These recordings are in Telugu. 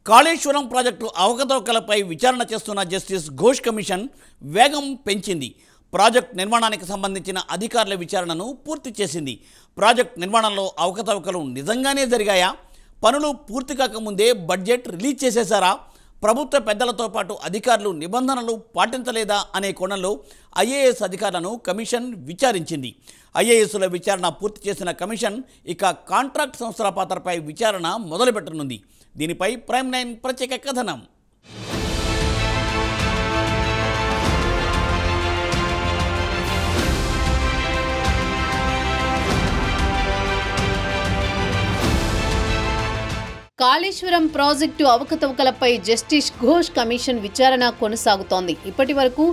కాళేశ్వరం ప్రాజెక్టు అవకతవకలపై విచారణ చేస్తున్న జస్టిస్ ఘోష్ కమిషన్ వేగం పెంచింది. ప్రాజెక్ట్ నిర్మాణానికి సంబంధించిన అధికారుల విచారణను పూర్తి చేసింది. ప్రాజెక్ట్ నిర్మాణంలో అవకతవకలు నిజంగానే జరిగాయా? పనులు పూర్తి కాకముందే బడ్జెట్ రిలీజ్ చేసేశారా? ప్రభుత్వ పెద్దలతో పాటు అధికారులు నిబంధనలు పాటించలేదా అనే కోణంలో ఐఏఎస్ అధికారులను కమిషన్ విచారించింది. ఐఏఎస్ల విచారణ పూర్తి చేసిన కమిషన్ ఇక కాంట్రాక్ట్ సంస్థల పాత్రపై విచారణ మొదలుపెట్టనుంది. దీనిపై ప్రైమ్ 9 ప్రత్యేక కథనం. కాళేశ్వరం ప్రాజెక్టు అవకతవకలపై జస్టిస్ ఘోష్ కమిషన్ విచారణ కొనసాగుతోంది. ఇప్పటి వరకు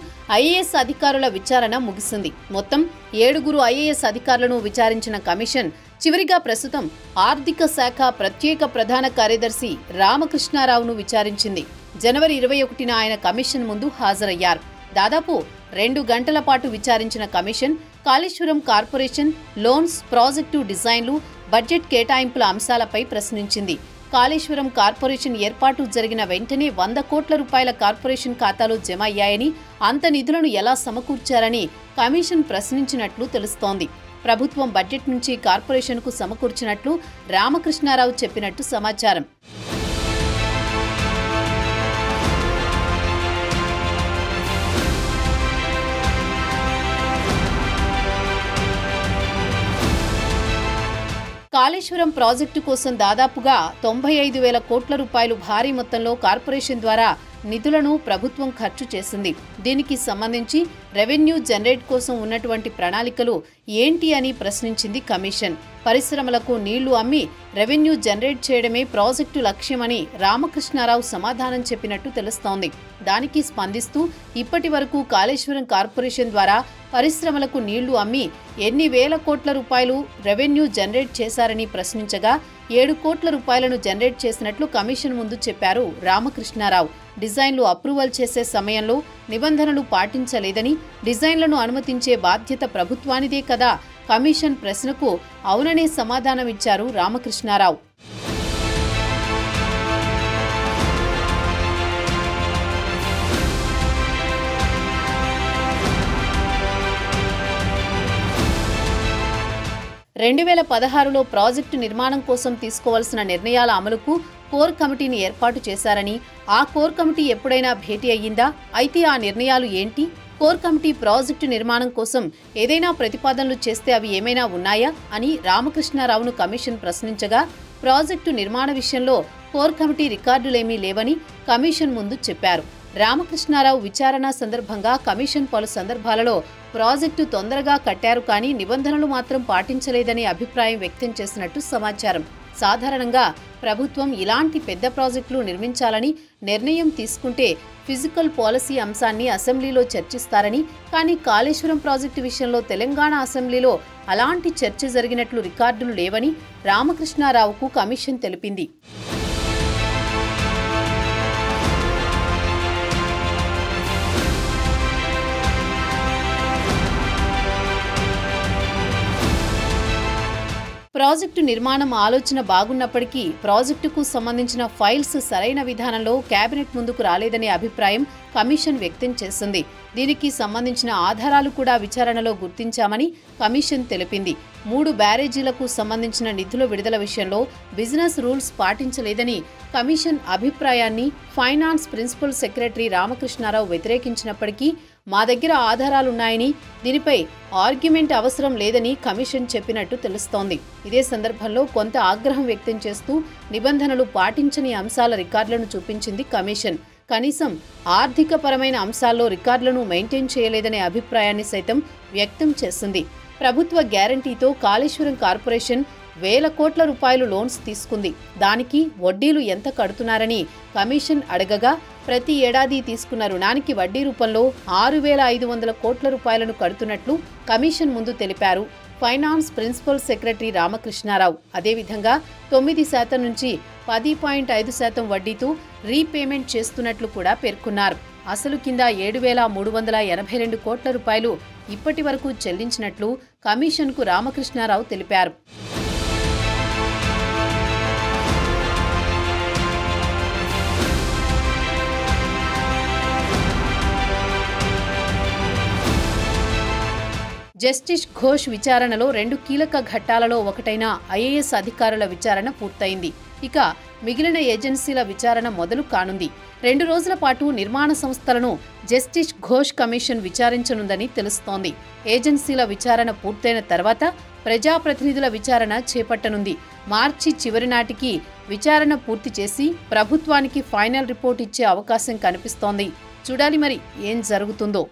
ఐఏఎస్ అధికారుల విచారణ ముగిసింది. మొత్తం 7 ఐఏఎస్ అధికారులను విచారించిన కమిషన్ చివరిగా ప్రస్తుతం ఆర్థిక శాఖ ప్రత్యేక ప్రధాన కార్యదర్శి రామకృష్ణారావును విచారించింది. జనవరి 21న ఆయన కమిషన్ ముందు హాజరయ్యారు. దాదాపు 2 గంటల పాటు విచారించిన commission Kaleshwaram corporation loans, project డిజైన్లు, బడ్జెట్ కేటాయింపుల అంశాలపై ప్రశ్నించింది. కాళేశ్వరం కార్పొరేషన్ ఏర్పాటు జరిగిన వెంటనే 100 కోట్ల రూపాయల కార్పొరేషన్ ఖాతాలో జమ అయ్యాయని, అంత నిధులను ఎలా సమకూర్చారని కమిషన్ ప్రశ్నించినట్లు తెలుస్తోంది. ప్రభుత్వం బడ్జెట్ నుంచి కార్పొరేషన్కు సమకూర్చినట్లు రామకృష్ణారావు చెప్పినట్టు సమాచారం. కాళేశ్వరం ప్రాజెక్టు కోసం దాదాపుగా 95,000 కోట్ల రూపాయలు భారీ మొత్తంలో కార్పొరేషన్ ద్వారా నిధులను ప్రభుత్వం ఖర్చు చేసింది. దీనికి సంబంధించి రెవెన్యూ జనరేట్ కోసం ఉన్నటువంటి ప్రణాళికలు ఏంటి అని ప్రశ్నించింది కమిషన్. పరిశ్రమలకు నీళ్లు అమ్మి రెవెన్యూ జనరేట్ చేయడమే ప్రాజెక్టు లక్ష్యమని రామకృష్ణారావు సమాధానం చెప్పినట్టు తెలుస్తోంది. దానికి స్పందిస్తూ ఇప్పటి వరకు కాళేశ్వరం కార్పొరేషన్ ద్వారా పరిశ్రమలకు నీళ్లు అమ్మి ఎన్ని వేల కోట్ల రూపాయలు రెవెన్యూ జనరేట్ చేశారని ప్రశ్నించగా 7 కోట్ల రూపాయలను జనరేట్ చేసినట్లు కమిషన్ ముందు చెప్పారు రామకృష్ణారావు. డిజైన్లు అప్రూవల్ చేసే సమయంలో నిబంధనలు పాటించలేదని, డిజైన్లను అనుమతించే బాధ్యత ప్రభుత్వానిదే కదా. కమిషన్ ప్రశ్నకు అవుననే సమాధానమిచ్చారు రామకృష్ణారావు. (2016లో ప్రాజెక్టు నిర్మాణం కోసం తీసుకోవాల్సిన నిర్ణయాల అమలుకు కోర్ కమిటీని ఏర్పాటు చేశారని, ఆ కోర్ కమిటీ ఎప్పుడైనా భేటీ అయ్యిందా? అయితే ఆ నిర్ణయాలు ఏంటి? కోర్ కమిటీ ప్రాజెక్టు నిర్మాణం కోసం ఏదైనా ప్రతిపాదనలు చేస్తే అవి ఏమైనా ఉన్నాయా అని రామకృష్ణారావును కమిషన్ ప్రశ్నించగా, ప్రాజెక్టు నిర్మాణ విషయంలో కోర్ కమిటీ రికార్డులేమీ లేవని కమిషన్ ముందు చెప్పారు. రామకృష్ణారావు విచారణ సందర్భంగా కమిషన్ పలు సందర్భాలలో ప్రాజెక్టు తొందరగా కట్టారు కానీ నిబంధనలు మాత్రం పాటించలేదనే అభిప్రాయం వ్యక్తం చేసినట్టు సమాచారం. సాధారణంగా ప్రభుత్వం ఇలాంటి పెద్ద ప్రాజెక్టులు నిర్మించాలని నిర్ణయం తీసుకుంటే ఫిజికల్ పాలసీ అంశాన్ని అసెంబ్లీలో చర్చిస్తారని, కానీ కాళేశ్వరం ప్రాజెక్టు విషయంలో తెలంగాణ అసెంబ్లీలో అలాంటి చర్చ జరిగినట్లు రికార్డులు లేవని రామకృష్ణారావుకు కమిషన్ తెలిపింది. ప్రాజెక్టు నిర్మాణం ఆలోచన బాగున్నప్పటికీ ప్రాజెక్టుకు సంబంధించిన ఫైల్స్ సరైన విధానంలో కేబినెట్ ముందుకు రాలేదనే అభిప్రాయం కమిషన్ వ్యక్తం చేసింది. దీనికి సంబంధించిన ఆధారాలు కూడా విచారణలో గుర్తించామని కమిషన్ తెలిపింది. 3 బ్యారేజీలకు సంబంధించిన నిధుల విడుదల విషయంలో బిజినెస్ రూల్స్ పాటించలేదని కమిషన్ అభిప్రాయాన్ని ఫైనాన్స్ ప్రిన్సిపల్ సెక్రటరీ రామకృష్ణారావు వ్యతిరేకించినప్పటికీ మా దగ్గర ఆధారాలున్నాయని, దీనిపై ఆర్గ్యుమెంట్ అవసరం లేదని కమిషన్ చెప్పినట్టు తెలుస్తోంది. ఇదే సందర్భంలో కొంత ఆగ్రహం వ్యక్తం చేస్తూ నిబంధనలు పాటించని అంశాల రికార్డులను చూపించింది కమిషన్. కనీసం ఆర్థికపరమైన అంశాల్లో రికార్డులను మెయింటైన్ చేయలేదనే అభిప్రాయాన్ని సైతం వ్యక్తం చేసింది. ప్రభుత్వ గ్యారంటీతో కాళేశ్వరం కార్పొరేషన్ వేల కోట్ల రూపాయలు లోన్స్ తీసుకుంది. దానికి వడ్డీలు ఎంత కడుతున్నారని కమిషన్ అడగగా, ప్రతి ఏడాది తీసుకున్న రుణానికి వడ్డీ రూపంలో 6,500 కోట్ల రూపాయలను కడుతున్నట్లు కమిషన్ ముందు తెలిపారు ఫైనాన్స్ ప్రిన్సిపల్ సెక్రటరీ రామకృష్ణారావు. అదేవిధంగా 9% నుంచి 10.5% వడ్డీతో రీపేమెంట్ చేస్తున్నట్లు కూడా పేర్కొన్నారు. అసలు కింద 7,382 కోట్ల రూపాయలు ఇప్పటి వరకు చెల్లించినట్లు కమిషన్కు రామకృష్ణారావు తెలిపారు. జస్టిస్ ఘోష్ విచారణలో 2 కీలక ఘట్టాలలో ఒకటైన ఐఏఎస్ అధికారుల విచారణ పూర్తయింది. ఇక మిగిలిన ఏజెన్సీల విచారణ మొదలు కానుంది. 2 రోజుల పాటు నిర్మాణ సంస్థలను జస్టిస్ ఘోష్ కమిషన్ విచారించనుందని తెలుస్తోంది. ఏజెన్సీల విచారణ పూర్తయిన తర్వాత ప్రజాప్రతినిధుల విచారణ చేపట్టనుంది. మార్చి చివరి నాటికి విచారణ పూర్తి చేసి ప్రభుత్వానికి ఫైనల్ రిపోర్ట్ ఇచ్చే అవకాశం కనిపిస్తోంది. చూడాలి మరి ఏం జరుగుతుందో.